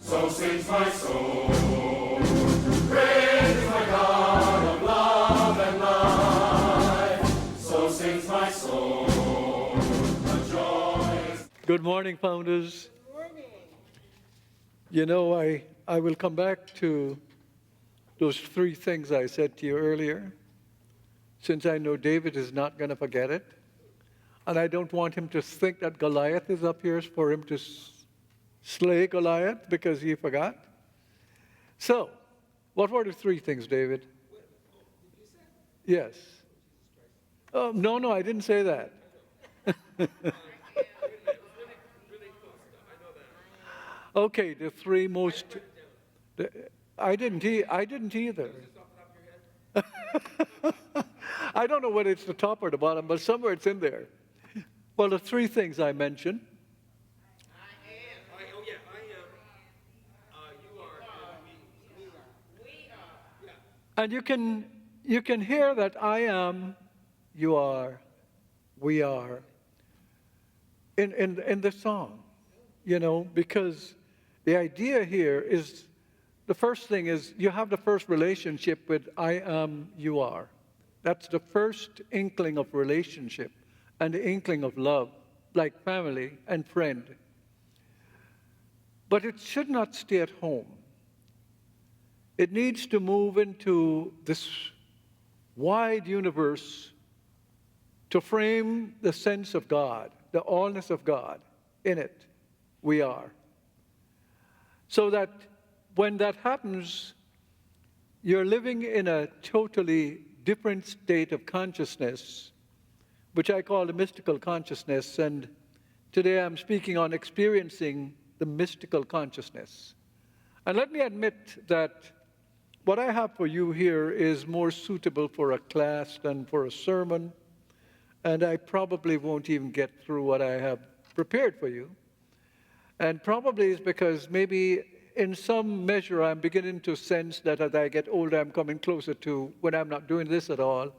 So sings my soul. Praise my God of love and life. So sings my soul. The joys. Good morning, founders. Good morning. You know, I will come back to those three things I said to you earlier, since I know David is not going to forget it. And I don't want him to think that Goliath is up here for him to slay Goliath because he forgot. So, what were the three things, David? Yes. Oh, no, I didn't say that. Okay, the three most. I didn't either. I don't know whether it's the top or the bottom, but somewhere it's in there. Well, the three things I mentioned. I am. You are. And we are. And you can hear that I am, you are, we are in the song, you know, because the idea here is, the first thing is you have the first relationship with I am, you are. That's the first inkling of relationship and the inkling of love, like family and friend. But it should not stay at home. It needs to move into this wide universe to frame the sense of God, the allness of God. In it, we are. So that when that happens, you're living in a totally different state of consciousness, which I call the mystical consciousness. And today I'm speaking on experiencing the mystical consciousness. And let me admit that what I have for you here is more suitable for a class than for a sermon. And I probably won't even get through what I have prepared for you. And probably it's because maybe in some measure I'm beginning to sense that as I get older I'm coming closer to when I'm not doing this at all.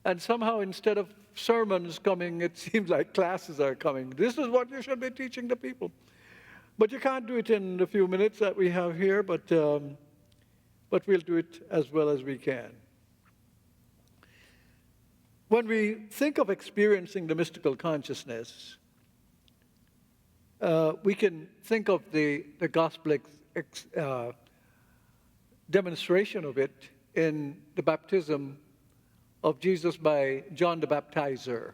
And somehow instead of sermons coming, it seems like classes are coming. This is what you should be teaching the people. But you can't do it in the few minutes that we have here, but we'll do it as well as we can. When we think of experiencing the mystical consciousness, we can think of the gospel demonstration of it in the baptism of Jesus by John the Baptizer.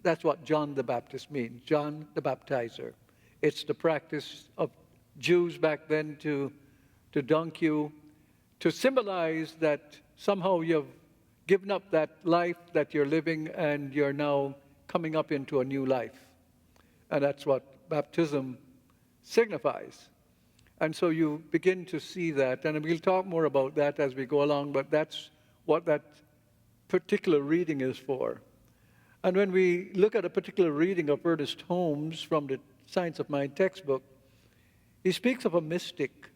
That's what John the Baptist means, John the Baptizer. It's the practice of Jews back then to dunk you, to symbolize that somehow you've given up that life that you're living and you're now coming up into a new life. And that's what baptism signifies. And so you begin to see that, and we'll talk more about that as we go along, but that's what that particular reading is for. And when we look at a particular reading of Ernest Holmes from the Science of Mind textbook, he speaks of a mystic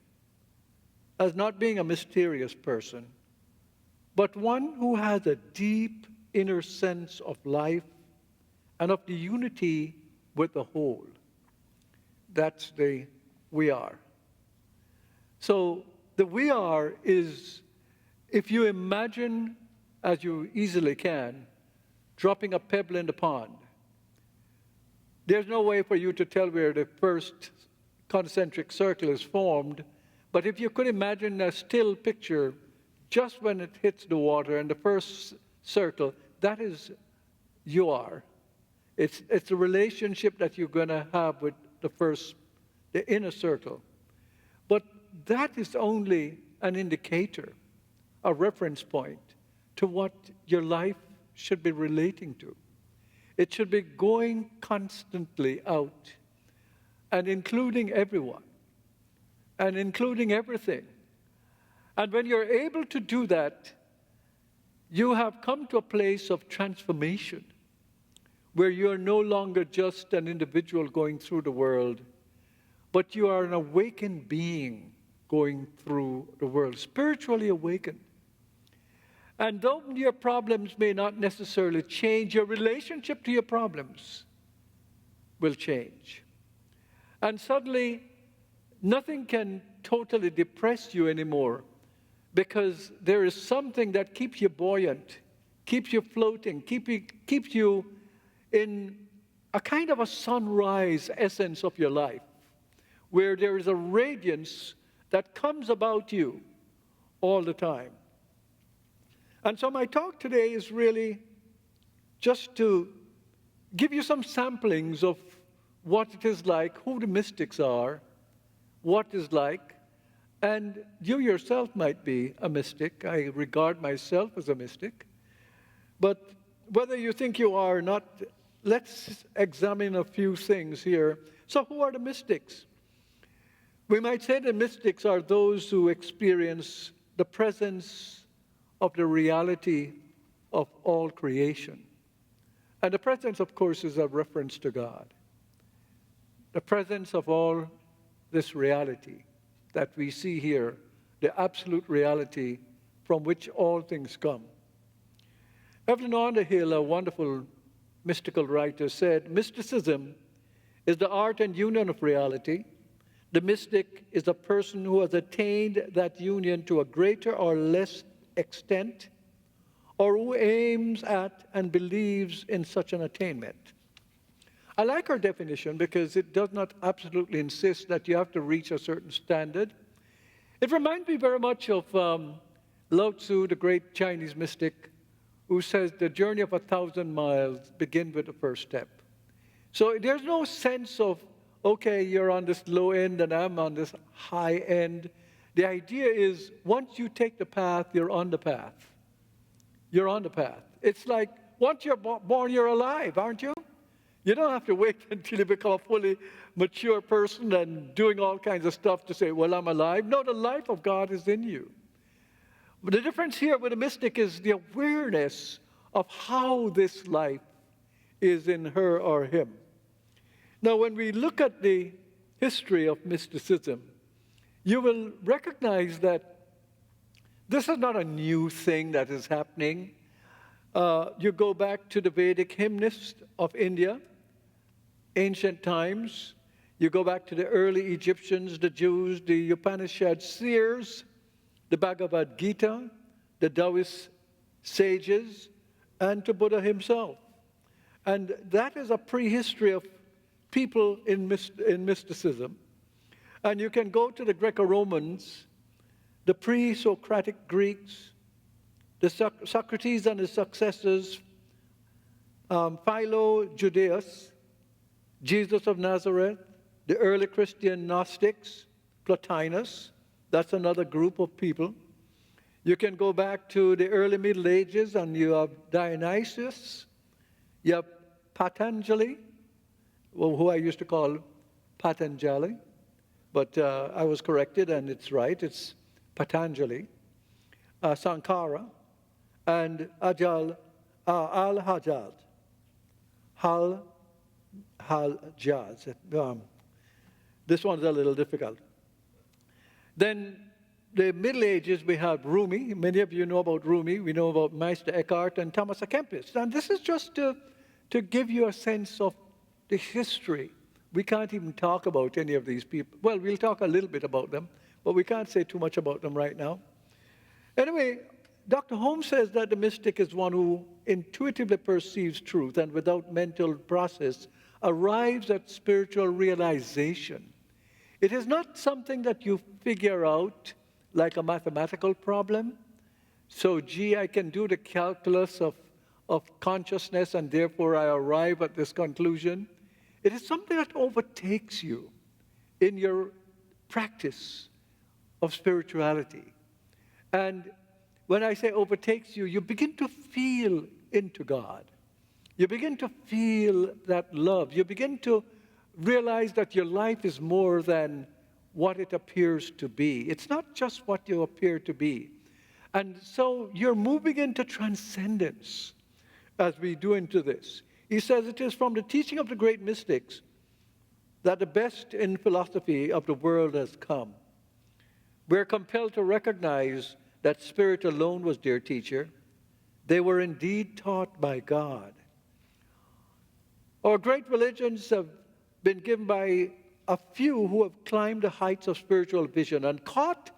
as not being a mysterious person, but one who has a deep inner sense of life and of the unity with the whole. That's the we are. So the we are is, if you imagine, as you easily can, dropping a pebble in the pond. There's no way for you to tell where the first concentric circle is formed, but if you could imagine a still picture just when it hits the water and the first circle, that is you are. It's a relationship that you're going to have with the inner circle. But that is only an indicator, a reference point to what your life should be relating to. It should be going constantly out and including everyone and including everything. And when you're able to do that, you have come to a place of transformation where you're no longer just an individual going through the world, but you are an awakened being going through the world, spiritually awakened. And though your problems may not necessarily change, your relationship to your problems will change. And suddenly, nothing can totally depress you anymore because there is something that keeps you buoyant, keeps you floating, keeps you in a kind of a sunrise essence of your life, where there is a radiance that comes about you all the time. And so my talk today is really just to give you some samplings of what it is like, who the mystics are, what is like, and you yourself might be a mystic. I regard myself as a mystic. But whether you think you are or not, let's examine a few things here. So who are the mystics? We might say the mystics are those who experience the presence of the reality of all creation. And the presence, of course, is a reference to God. The presence of all this reality that we see here, the absolute reality from which all things come. Evelyn Underhill, a wonderful mystical writer, said, "Mysticism is the art and union of reality. The mystic is a person who has attained that union to a greater or less extent, or who aims at and believes in such an attainment." I like her definition because it does not absolutely insist that you have to reach a certain standard. It reminds me very much of Lao Tzu, the great Chinese mystic, who says the journey of 1,000 miles begins with the first step. So there's no sense of, okay, you're on this low end and I'm on this high end. The idea is once you take the path, you're on the path. You're on the path. It's like once you're born, you're alive, aren't you? You don't have to wait until you become a fully mature person and doing all kinds of stuff to say, well, I'm alive. No, the life of God is in you. But the difference here with a mystic is the awareness of how this life is in her or him. Now, when we look at the history of mysticism, you will recognize that this is not a new thing that is happening. You go back to the Vedic hymnists of India, ancient times. You go back to the early Egyptians, the Jews, the Upanishad seers, the Bhagavad Gita, the Taoist sages, and to Buddha himself. And that is a prehistory of people in mysticism. And you can go to the Greco-Romans, the pre-Socratic Greeks, the Socrates and his successors, Philo Judaeus, Jesus of Nazareth, the early Christian Gnostics, Plotinus, that's another group of people. You can go back to the early Middle Ages and you have Dionysius, you have Patanjali, who I used to call Patanjali, but I was corrected and it's right, it's Patanjali, Sankara, and Al-Hajjaj. Al-Hajjaj. This one's a little difficult. Then the Middle Ages, we have Rumi. Many of you know about Rumi. We know about Meister Eckhart and Thomas à Kempis. And this is just to give you a sense of the history. We can't even talk about any of these people. Well, we'll talk a little bit about them, but we can't say too much about them right now. Anyway, Dr. Holmes says that the mystic is one who intuitively perceives truth and without mental process arrives at spiritual realization. It is not something that you figure out like a mathematical problem. So, gee, I can do the calculus of consciousness and therefore I arrive at this conclusion. It is something that overtakes you in your practice of spirituality. And when I say overtakes you, you begin to feel into God. You begin to feel that love. You begin to realize that your life is more than what it appears to be. It's not just what you appear to be. And so you're moving into transcendence as we do into this. He says it is from the teaching of the great mystics that the best in philosophy of the world has come. We're compelled to recognize that spirit alone was their teacher. They were indeed taught by God. Our great religions have been given by a few who have climbed the heights of spiritual vision and caught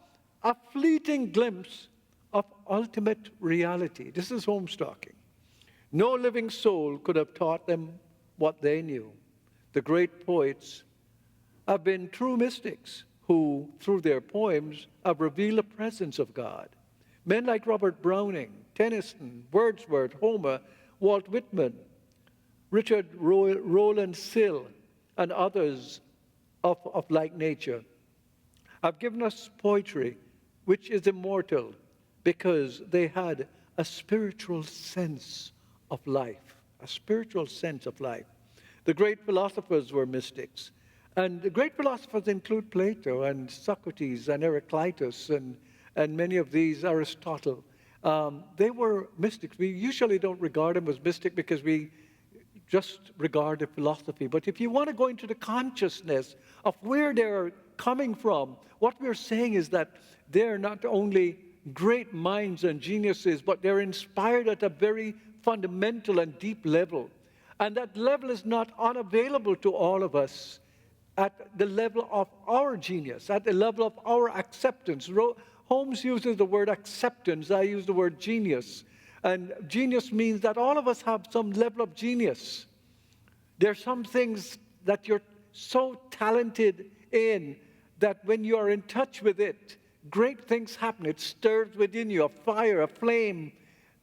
a fleeting glimpse of ultimate reality. This is Holmes talking. No living soul could have taught them what they knew. The great poets have been true mystics who, through their poems, have revealed the presence of God. Men like Robert Browning, Tennyson, Wordsworth, Homer, Walt Whitman, Richard Rowland Sill, and others of like nature have given us poetry which is immortal because they had a spiritual sense of life, a spiritual sense of life. The great philosophers were mystics. And the great philosophers include Plato and Socrates and Heraclitus and many of these, Aristotle. They were mystics. We usually don't regard them as mystic because we just regard the philosophy. But if you want to go into the consciousness of where they're coming from, what we're saying is that they're not only great minds and geniuses, but they're inspired at a very fundamental and deep level. And that level is not unavailable to all of us at the level of our genius, at the level of our acceptance. Holmes uses the word acceptance. I use the word genius. And genius means that all of us have some level of genius. There are some things that you're so talented in that when you are in touch with it, great things happen. It stirs within you a fire, a flame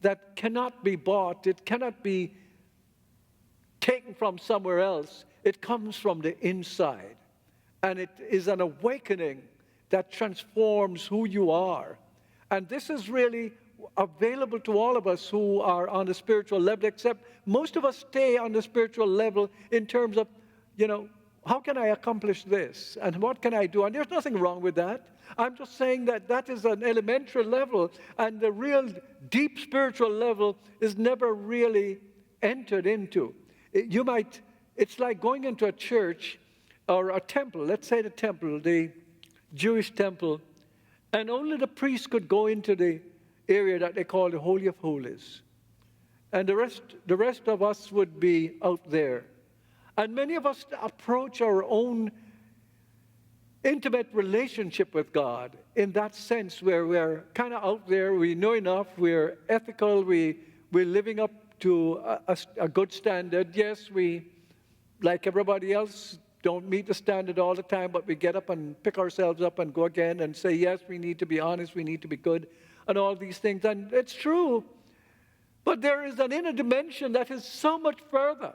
that cannot be bought. It cannot be taken from somewhere else. It comes from the inside. And it is an awakening that transforms who you are. And this is really available to all of us who are on the spiritual level, except most of us stay on the spiritual level in terms of, how can I accomplish this? And what can I do? And there's nothing wrong with that. I'm just saying that that is an elementary level, and the real deep spiritual level is never really entered into. It's like going into a church or a temple, let's say the temple, the Jewish temple, and only the priest could go into the area that they call the Holy of Holies. And the rest of us would be out there. And many of us approach our own intimate relationship with God in that sense where we're kind of out there, we know enough, we're ethical, we're living up to a good standard. Yes, we, like everybody else, don't meet the standard all the time, but we get up and pick ourselves up and go again and say, yes, we need to be honest, we need to be good, and all these things. And it's true, but there is an inner dimension that is so much further.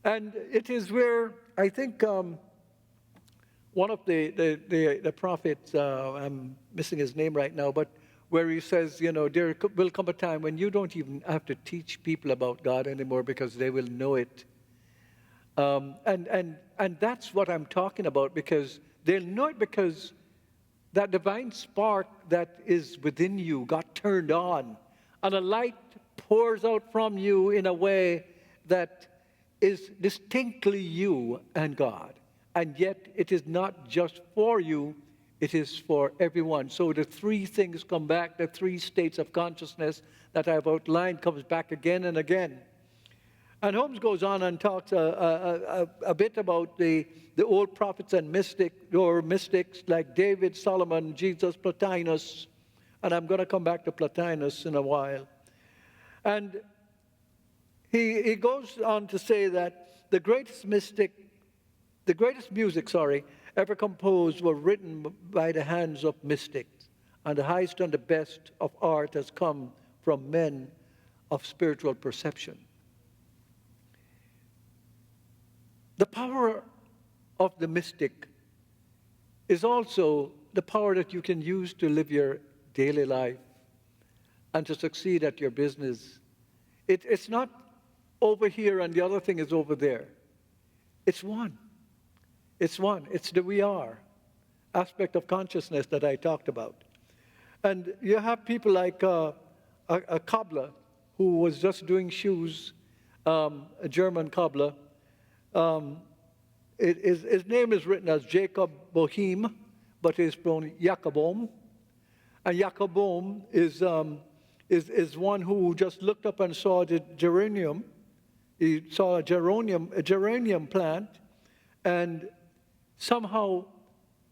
And it is where I think one of the prophets, I'm missing his name right now, but where he says, there will come a time when you don't even have to teach people about God anymore because they will know it. And that's what I'm talking about, because they'll know it because that divine spark that is within you got turned on, and a light pours out from you in a way that is distinctly you and God. And yet it is not just for you, it is for everyone. So the three things come back, the three states of consciousness that I've outlined comes back again and again. And Holmes goes on and talks a bit about the old prophets and mystics like David, Solomon, Jesus, Plotinus. And I'm going to come back to Plotinus in a while. And he goes on to say that the greatest music, ever composed were written by the hands of mystics. And the highest and the best of art has come from men of spiritual perception. The power of the mystic is also the power that you can use to live your daily life and to succeed at your business. It's not over here and the other thing is over there. It's one. It's one. It's the we are aspect of consciousness that I talked about. And you have people like a cobbler who was just doing shoes, a German cobbler. His name is written as Jacob Boehm, but it's pronounced Jacobom. And Jacobom is one who just looked up and saw the geranium. He saw a geranium plant, and somehow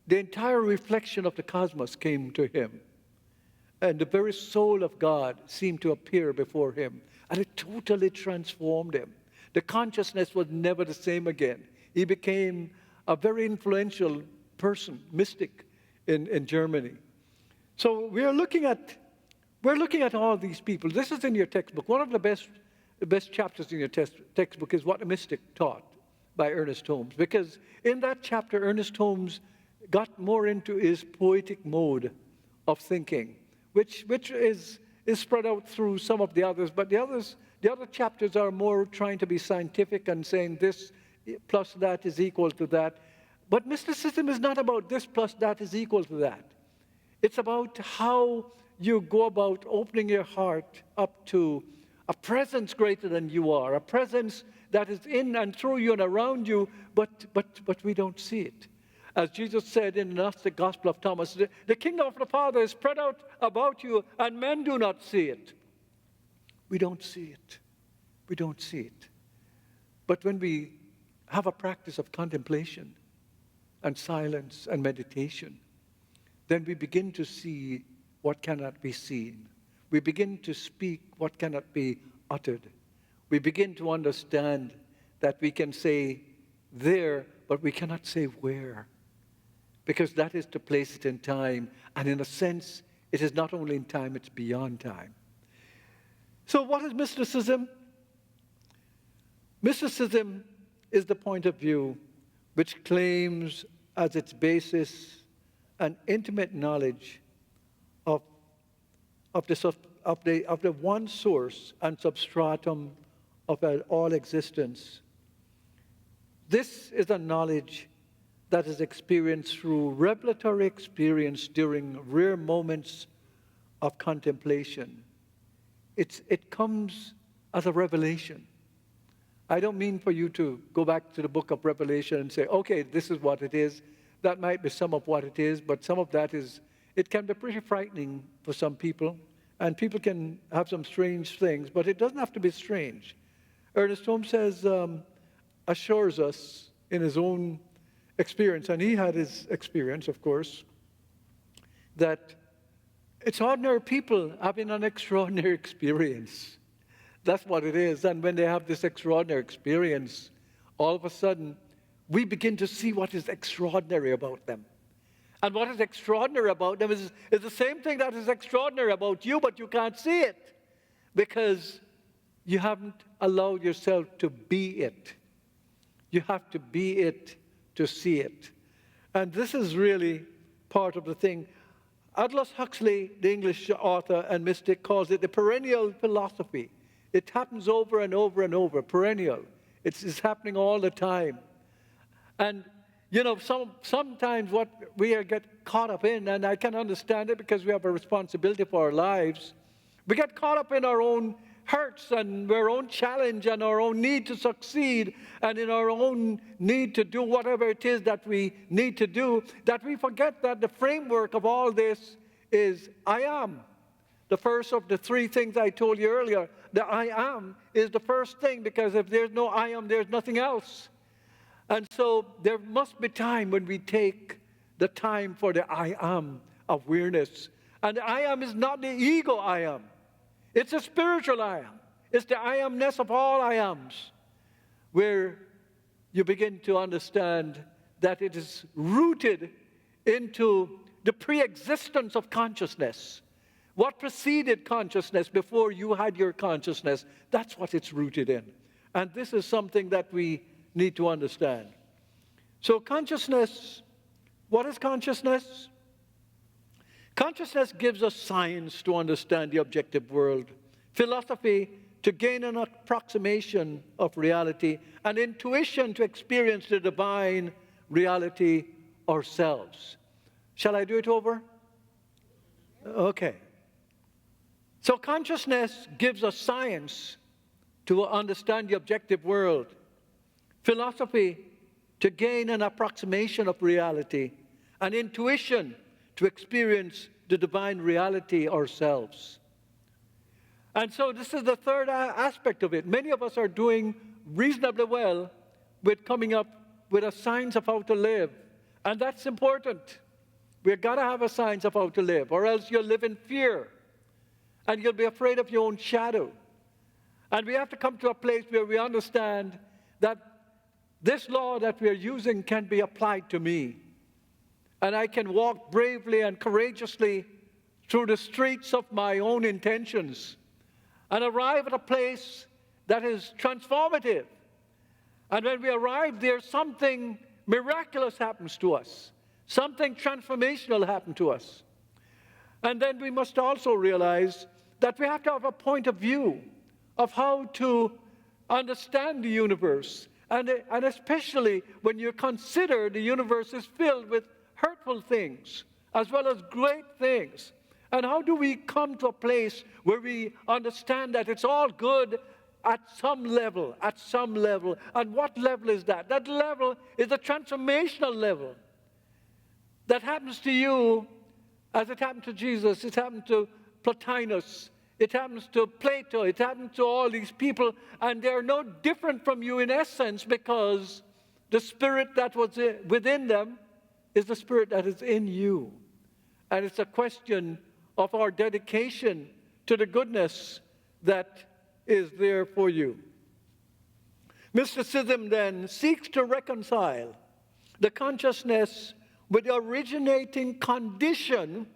the entire reflection of the cosmos came to him. And the very soul of God seemed to appear before him. And it totally transformed him. The consciousness was never the same again. He became a very influential person, mystic in Germany. So we're looking at all these people. This is in your textbook. One of the best chapters in your textbook is What a Mystic Taught by Ernest Holmes. Because in that chapter, Ernest Holmes got more into his poetic mode of thinking, which is spread out through some of the others. But the other chapters are more trying to be scientific and saying this plus that is equal to that. But mysticism is not about this plus that is equal to that. It's about how you go about opening your heart up to a presence greater than you are, a presence that is in and through you and around you, but we don't see it. As Jesus said in the Gnostic Gospel of Thomas, the kingdom of the Father is spread out about you, and men do not see it. We don't see it. We don't see it. But when we have a practice of contemplation and silence and meditation, then we begin to see what cannot be seen. We begin to speak what cannot be uttered. We begin to understand that we can say there, but we cannot say where. Because that is to place it in time. And in a sense, it is not only in time, it's beyond time. So what is mysticism? Mysticism is the point of view which claims as its basis an intimate knowledge of the one source and substratum of all existence. This is a knowledge that is experienced through revelatory experience during rare moments of contemplation. It comes as a revelation. I don't mean for you to go back to the book of Revelation and say, okay, this is what it is. That might be some of what it is, but some of that it can be pretty frightening for some people, and people can have some strange things, but it doesn't have to be strange. Ernest Holmes assures us in his own experience, and he had his experience, of course, that it's ordinary people having an extraordinary experience. That's what it is. And when they have this extraordinary experience, all of a sudden, we begin to see what is extraordinary about them. And what is extraordinary about them is the same thing that is extraordinary about you, but you can't see it because you haven't allowed yourself to be it. You have to be it to see it. And this is really part of the thing. Aldous Huxley, the English author and mystic, calls it the perennial philosophy. It happens over and over and over, perennial. It's happening all the time. And, you know, sometimes what we get caught up in, and I can understand it because we have a responsibility for our lives, we get caught up in our own hurts and our own challenge and our own need to succeed and in our own need to do whatever it is that we need to do, that we forget that the framework of all this is I am. The first of the three things I told you earlier, the I am is the first thing, because if there's no I am, there's nothing else. And so there must be time when we take the time for the I am awareness. And the I am is not the ego I am. It's a spiritual I am. It's the I amness of all I ams, where you begin to understand that it is rooted into the pre-existence of consciousness. What preceded consciousness before you had your consciousness, that's what it's rooted in. And this is something that we need to understand. So consciousness, what is consciousness? Consciousness gives us science to understand the objective world, philosophy to gain an approximation of reality, and intuition to experience the divine reality ourselves. Shall I do it over? Okay. So consciousness gives us science to understand the objective world, philosophy to gain an approximation of reality, and intuition to experience the divine reality ourselves. And so this is the third aspect of it. Many of us are doing reasonably well with coming up with a science of how to live And that's important. We've got to have a science of how to live, or else you'll live in fear. And you'll be afraid of your own shadow. And we have to come to a place where we understand that this law that we are using can be applied to me. And I can walk bravely and courageously through the streets of my own intentions and arrive at a place that is transformative. And when we arrive there, something miraculous happens to us. Something transformational happens to us. And then we must also realize that we have to have a point of view of how to understand the universe. And especially when you consider the universe is filled with hurtful things as well as great things. And how do we come to a place where we understand that it's all good at some level, And what level is that? That level is a transformational level that happens to you as it happened to Jesus, it happened to Plotinus, it happens to Plato, it happened to all these people, and they're no different from you in essence, because the spirit that was within them is the spirit that is in you. And it's a question of our dedication to the goodness that is there for you. Mysticism then seeks to reconcile the consciousness with the originating condition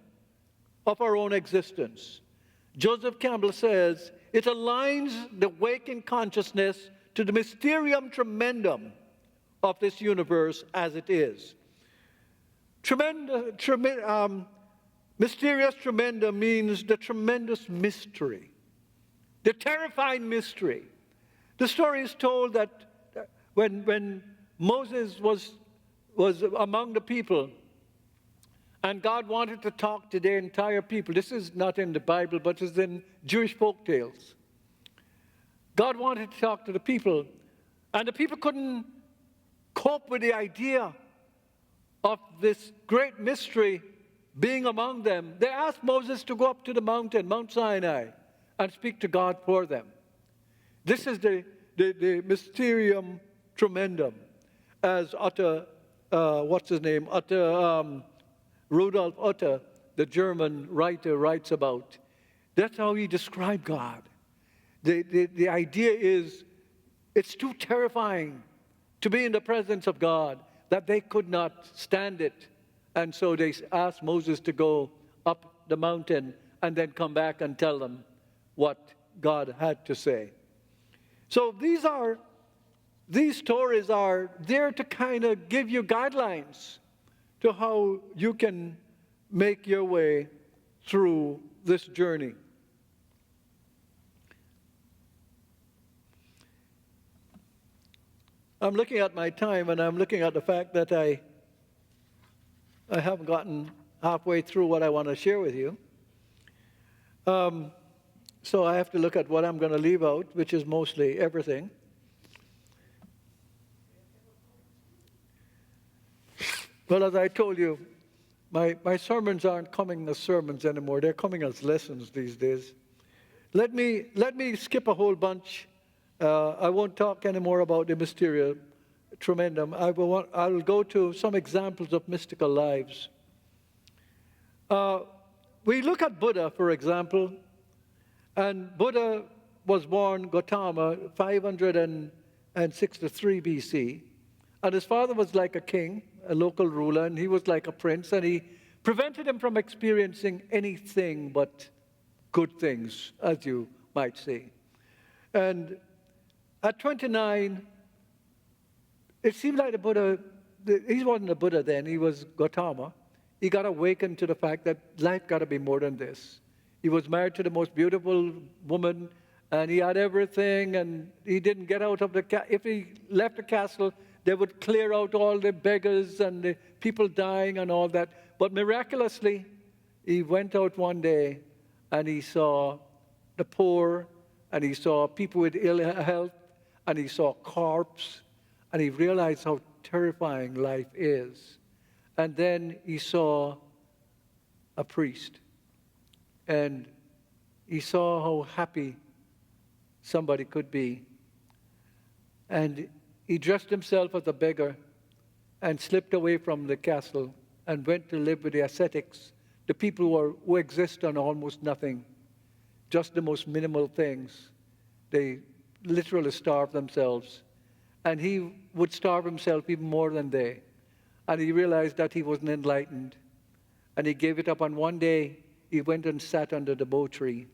of our own existence. Joseph Campbell says, it aligns the waking consciousness to the mysterium tremendum of this universe as it is. Mysterious tremendum means the tremendous mystery, the terrifying mystery. The story is told that when Moses was among the people, and God wanted to talk to their entire people. This is not in the Bible, but it's in Jewish folk tales. God wanted to talk to the people, and the people couldn't cope with the idea of this great mystery being among them. They asked Moses to go up to the mountain, Mount Sinai, and speak to God for them. This is the mysterium tremendum, as Rudolf Otto, the German writer, writes about. That's how he described God. The idea is, it's too terrifying to be in the presence of God that they could not stand it. And so they asked Moses to go up the mountain and then come back and tell them what God had to say. So these stories are there to kind of give you guidelines to how you can make your way through this journey. I'm looking at my time, and I'm looking at the fact that I haven't gotten halfway through what I want to share with you. So I have to look at what I'm going to leave out, which is mostly everything. Well, as I told you, my sermons aren't coming as sermons anymore. They're coming as lessons these days. Let me skip a whole bunch. I won't talk anymore about the mysterium tremendum. I'll go to some examples of mystical lives. We look at Buddha, for example, and Buddha was born Gautama 563 BC, and his father was like a king, a local ruler, and he was like a prince, and he prevented him from experiencing anything but good things, as you might say. And at 29, it seemed like the Buddha, he wasn't a Buddha then, he was Gautama. He got awakened to the fact that life got to be more than this. He was married to the most beautiful woman, and he had everything, and he didn't get out of the if he left the castle, they would clear out all the beggars and the people dying and all that. But miraculously, he went out one day and he saw the poor, and he saw people with ill health, and he saw corpse, and he realized how terrifying life is. And then he saw a priest, and he saw how happy somebody could be. And he dressed himself as a beggar, and slipped away from the castle and went to live with the ascetics, the people who exist on almost nothing, just the most minimal things. They literally starve themselves. And he would starve himself even more than they. And he realized that he wasn't enlightened. And he gave it up. And one day, he went and sat under the bo tree.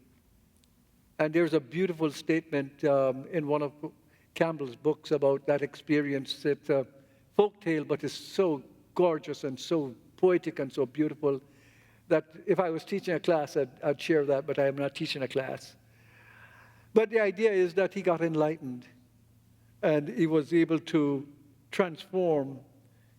And there's a beautiful statement in one of Campbell's books about that experience. It's a folk tale, but it's so gorgeous and so poetic and so beautiful that if I was teaching a class, I'd share that, but I am not teaching a class. But the idea is that he got enlightened, and he was able to transform,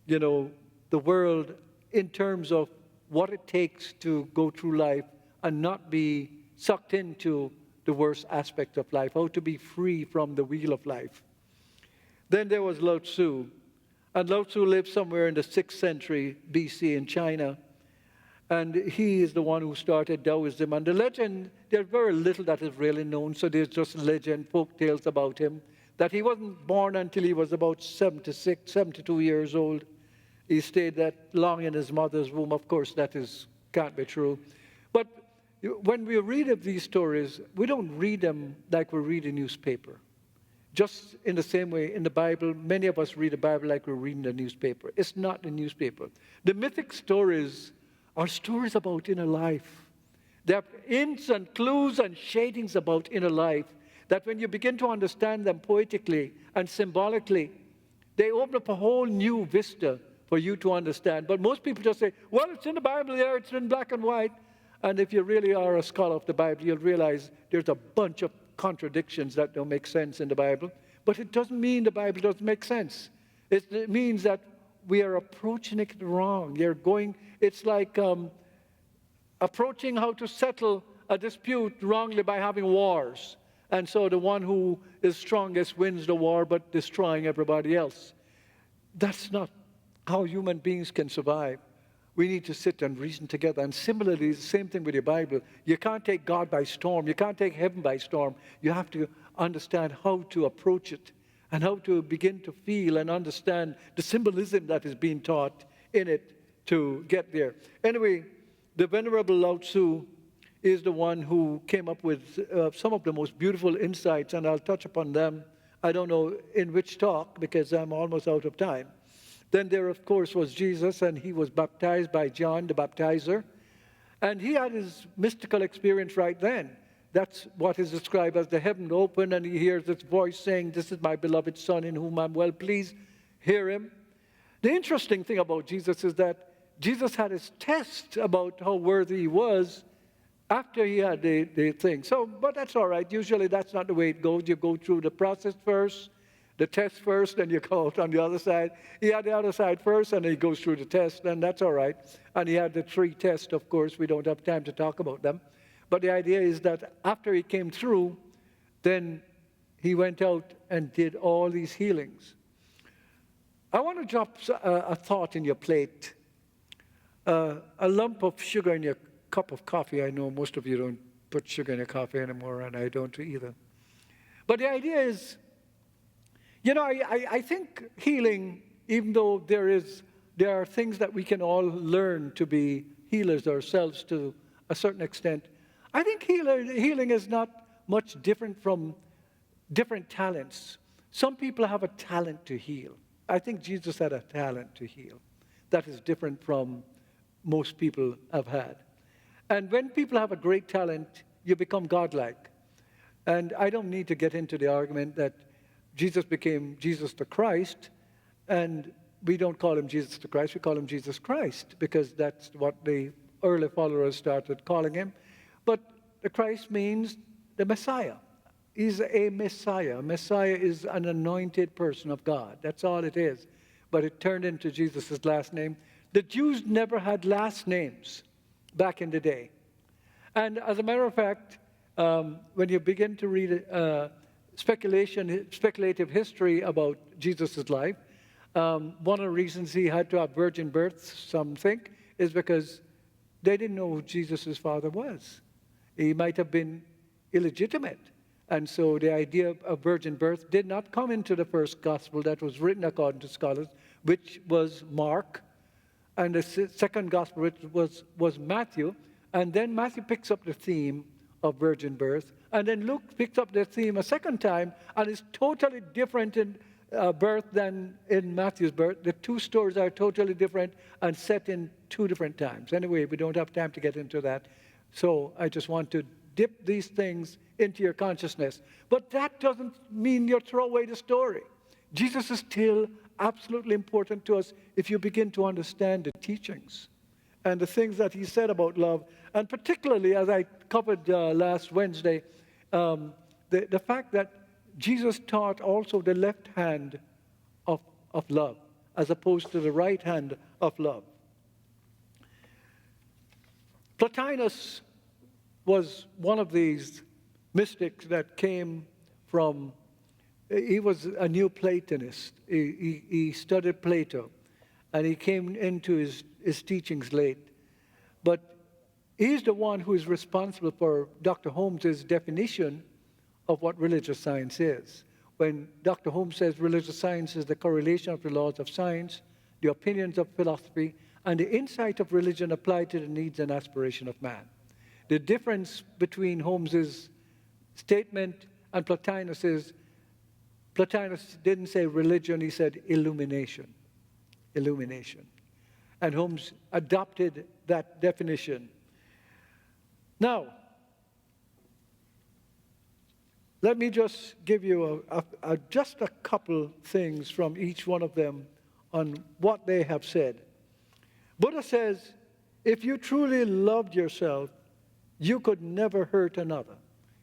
the world in terms of what it takes to go through life and not be sucked into the worst aspects of life, how to be free from the wheel of life. Then there was Lao Tzu, and Lao Tzu lived somewhere in the 6th century BC in China. And he is the one who started Taoism. And the legend, there's very little that is really known, so there's just legend, folk tales about him, that he wasn't born until he was about 72 years old. He stayed that long in his mother's womb. Of course, can't be true. But when we read of these stories, we don't read them like we read a newspaper. Just in the same way, in the Bible, many of us read the Bible like we're reading the newspaper. It's not the newspaper. The mythic stories are stories about inner life. They have hints and clues and shadings about inner life that when you begin to understand them poetically and symbolically, they open up a whole new vista for you to understand. But most people just say, well, it's in the Bible there, it's in black and white. And if you really are a scholar of the Bible, you'll realize there's a bunch of contradictions that don't make sense in the Bible. But it doesn't mean the Bible doesn't make sense. It means that we are approaching it wrong. It's like approaching how to settle a dispute wrongly by having wars. And so the one who is strongest wins the war, but destroying everybody else. That's not how human beings can survive. We need to sit and reason together. And similarly, it's the same thing with your Bible. You can't take God by storm. You can't take heaven by storm. You have to understand how to approach it and how to begin to feel and understand the symbolism that is being taught in it to get there. Anyway, the Venerable Lao Tzu is the one who came up with some of the most beautiful insights, and I'll touch upon them. I don't know in which talk because I'm almost out of time. Then there, of course, was Jesus, and he was baptized by John the Baptizer. And he had his mystical experience right then. That's what is described as the heaven open, and he hears this voice saying, "This is my beloved Son in whom I'm well pleased. Hear him." The interesting thing about Jesus is that Jesus had his test about how worthy he was after he had the thing. But that's all right. Usually that's not the way it goes. You go through the process first, the test first, then you go out on the other side. He had the other side first, and he goes through the test, and that's all right. And he had the 3 tests, of course. We don't have time to talk about them. But the idea is that after he came through, then he went out and did all these healings. I want to drop a thought in your plate. A lump of sugar in your cup of coffee. I know most of you don't put sugar in your coffee anymore, and I don't either. But the idea is, I think healing, even though there are things that we can all learn to be healers ourselves to a certain extent, I think healing is not much different from different talents. Some people have a talent to heal. I think Jesus had a talent to heal. That is different from most people have had. And when people have a great talent, you become godlike. And I don't need to get into the argument that Jesus became Jesus the Christ, and we don't call him Jesus the Christ, we call him Jesus Christ, because that's what the early followers started calling him. But the Christ means the Messiah. He's a Messiah. A Messiah is an anointed person of God. That's all it is. But it turned into Jesus' last name. The Jews never had last names back in the day. And as a matter of fact, when you begin to read speculative history about Jesus' life, one of the reasons he had to have virgin births, some think, is because they didn't know who Jesus' father was. He might have been illegitimate. And so the idea of virgin birth did not come into the first gospel that was written according to scholars, which was Mark, and the second gospel, which was Matthew. And then Matthew picks up the theme of virgin birth. And then Luke picks up the theme a second time, and it's totally different in birth than in Matthew's birth. The two stories are totally different and set in two different times. Anyway, we don't have time to get into that. So I just want to dip these things into your consciousness. But that doesn't mean you throw away the story. Jesus is still absolutely important to us if you begin to understand the teachings and the things that he said about love. And particularly, as I covered last Wednesday, the fact that Jesus taught also the left hand of love, as opposed to the right hand of love. Plotinus was one of these mystics that came from, he was a new Platonist. He studied Plato, and he came into his teachings late. But he's the one who is responsible for Dr. Holmes's definition of what religious science is. When Dr. Holmes says religious science is the correlation of the laws of science, the opinions of philosophy, and the insight of religion applied to the needs and aspiration of man. The difference between Holmes's statement and Plotinus is, Plotinus didn't say religion, he said illumination. Illumination. And Holmes adopted that definition. Now, let me just give you just a couple things from each one of them on what they have said. Buddha says, if you truly loved yourself, you could never hurt another.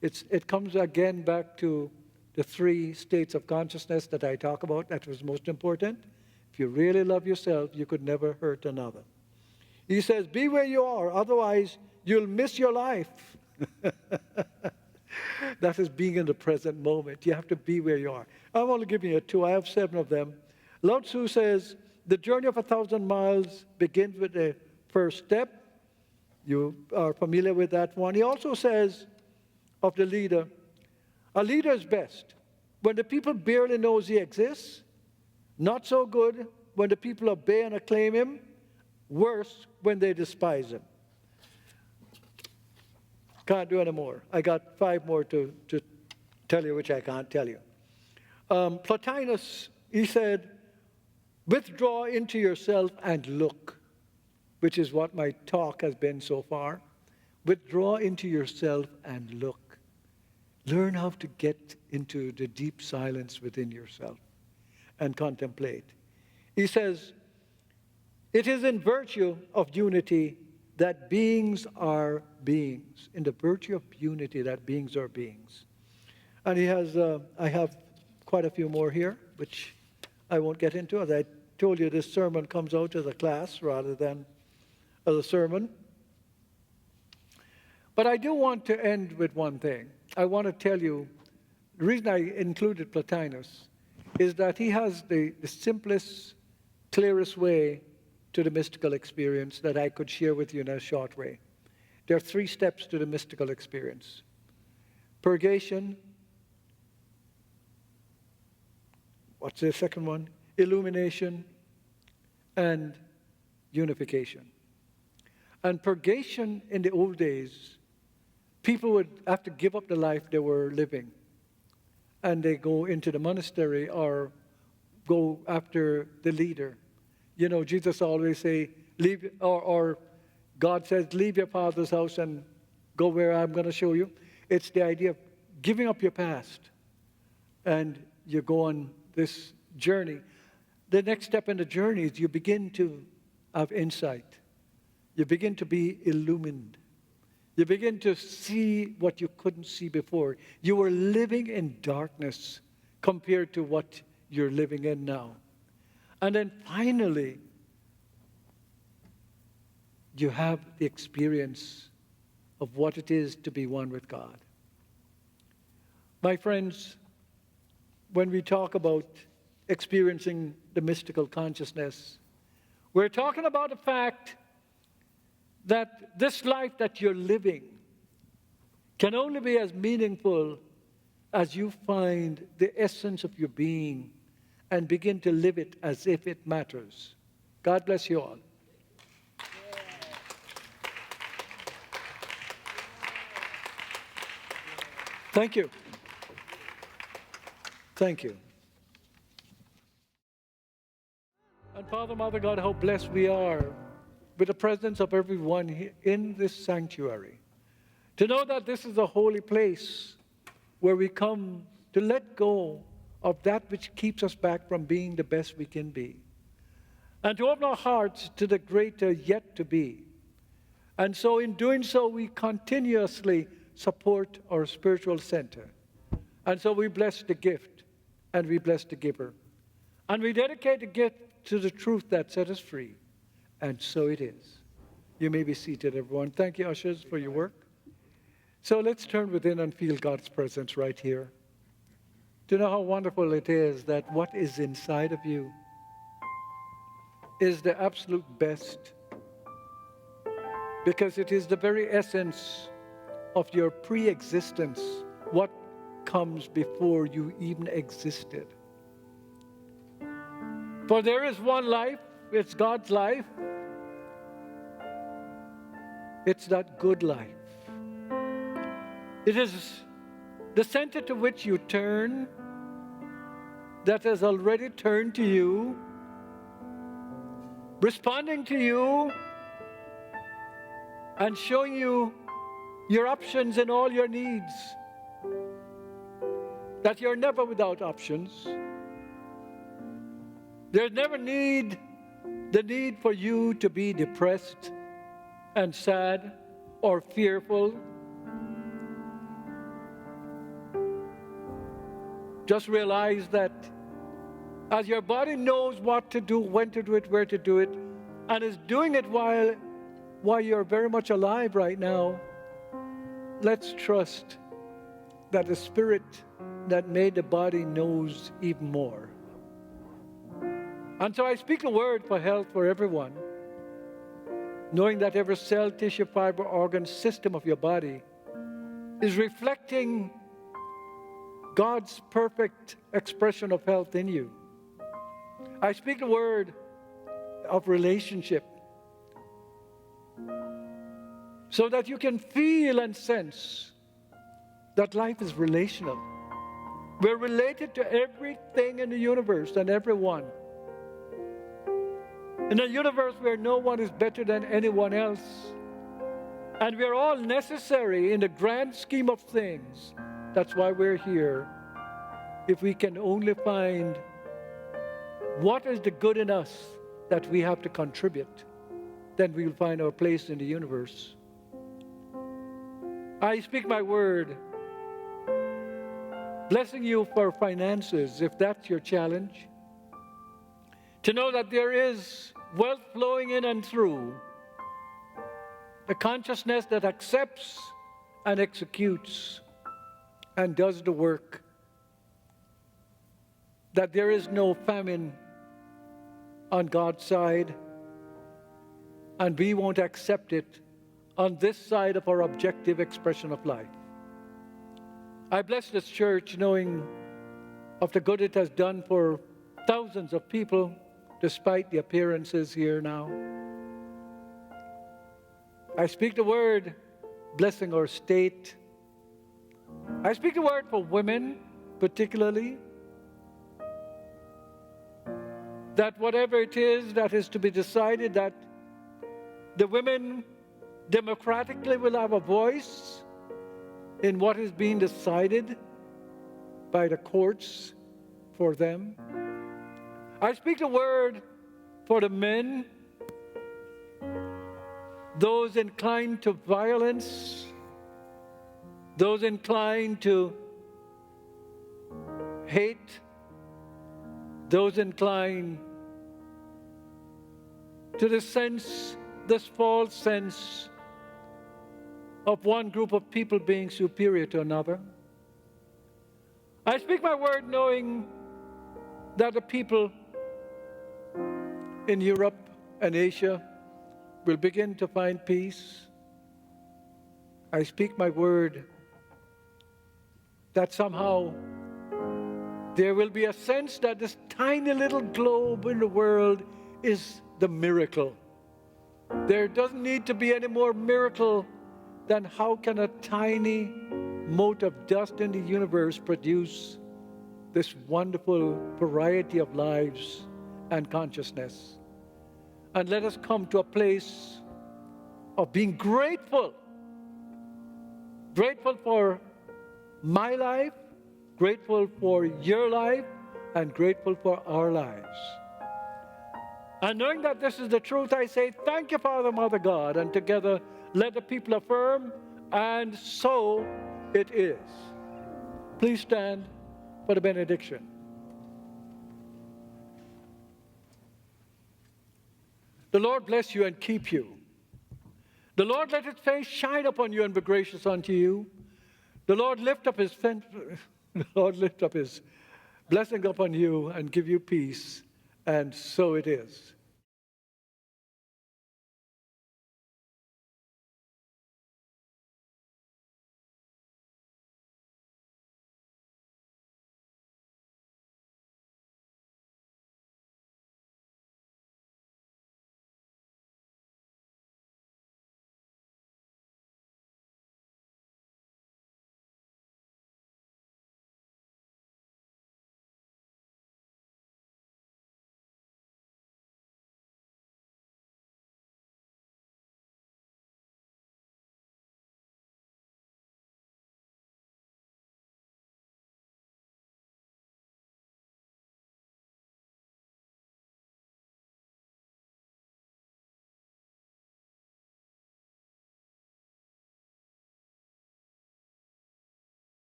It comes again back to the three states of consciousness that I talk about. That was most important. If you really love yourself, you could never hurt another. He says, be where you are, otherwise you'll miss your life. That is being in the present moment. You have to be where you are. I'm only giving you two. I have 7 of them. Lao Tzu says, the journey of 1,000 miles begins with the first step. You are familiar with that one. He also says of the leader, a leader is best when the people barely knows he exists. Not so good when the people obey and acclaim him. Worse when they despise him. Can't do any more. I got 5 more to tell you, which I can't tell you. Plotinus, he said, withdraw into yourself and look, which is what my talk has been so far. Withdraw into yourself and look. Learn how to get into the deep silence within yourself and contemplate. He says, it is in virtue of unity that beings are beings. In the virtue of unity that beings are beings. And he has, I have quite a few more here, which I won't get into. As I told you, this sermon comes out as a class rather than as a sermon. But I do want to end with one thing. I want to tell you, the reason I included Plotinus is that he has the simplest, clearest way to the mystical experience that I could share with you in a short way. There are 3 steps to the mystical experience. Purgation. What's the second one? Illumination and unification. And purgation in the old days, people would have to give up the life they were living. And they go into the monastery or go after the leader. You know, Jesus always say, leave, or God says, leave your father's house and go where I'm going to show you. It's the idea of giving up your past. And you go on this journey. The next step in the journey is you begin to have insight. You begin to be illumined. You begin to see what you couldn't see before. You were living in darkness compared to what you're living in now. And then finally, you have the experience of what it is to be one with God. My friends, when we talk about experiencing the mystical consciousness, we're talking about the fact that this life that you're living can only be as meaningful as you find the essence of your being and begin to live it as if it matters. God bless you all. Thank you. Thank you. And Father, Mother God, how blessed we are with the presence of everyone in this sanctuary. To know that this is a holy place where we come to let go of that which keeps us back from being the best we can be. And to open our hearts to the greater yet to be. And so in doing so, we continuously support our spiritual center. And so we bless the gift and we bless the giver. And we dedicate the gift to the truth that set us free. And so it is. You may be seated, everyone. Thank you, ushers, for your work. So let's turn within and feel God's presence right here. To know how wonderful it is that what is inside of you is the absolute best, because it is the very essence of your pre-existence, what comes before you even existed. For there is one life, it's God's life. It's that good life. It is the center to which you turn, that has already turned to you, responding to you, and showing you your options and all your needs. That you're never without options. There's never the need for you to be depressed and sad or fearful. Just realize that as your body knows what to do, when to do it, where to do it, and is doing it while you're very much alive right now, let's trust that the Spirit that made the body knows even more. And so I speak a word for health for everyone, knowing that every cell, tissue, fiber, organ, system of your body is reflecting God's perfect expression of health in you. I speak a word of relationship so that you can feel and sense that life is relational. We're related to everything in the universe and everyone. In a universe where no one is better than anyone else. And we're all necessary in the grand scheme of things. That's why we're here. If we can only find what is the good in us that we have to contribute, then we'll find our place in the universe. I speak my word, blessing you for finances, if that's your challenge. To know that there is wealth flowing in and through the consciousness that accepts and executes and does the work. That there is no famine on God's side, and we won't accept it on this side of our objective expression of life. I bless this church knowing of the good it has done for thousands of people, despite the appearances here now. I speak the word blessing our state. I speak the word for women, particularly, that whatever it is that is to be decided, that the women democratically will have a voice in what is being decided by the courts for them. I speak the word for the men, those inclined to violence, those inclined to hate, those inclined to this false sense of one group of people being superior to another. I speak my word knowing that the people in Europe and Asia will begin to find peace. I speak my word that somehow There will be a sense that this tiny little globe in the world is the miracle. There doesn't need to be any more miracle than how can a tiny mote of dust in the universe produce this wonderful variety of lives and consciousness. And let us come to a place of being grateful. Grateful for my life, grateful for your life, and grateful for our lives. And knowing that this is the truth, I say, thank you, Father, Mother, God, and together let the people affirm, and so it is. Please stand for the benediction. The Lord bless you and keep you. The Lord let his face shine upon you and be gracious unto you. The Lord lift up his blessing upon you and give you peace, and so it is.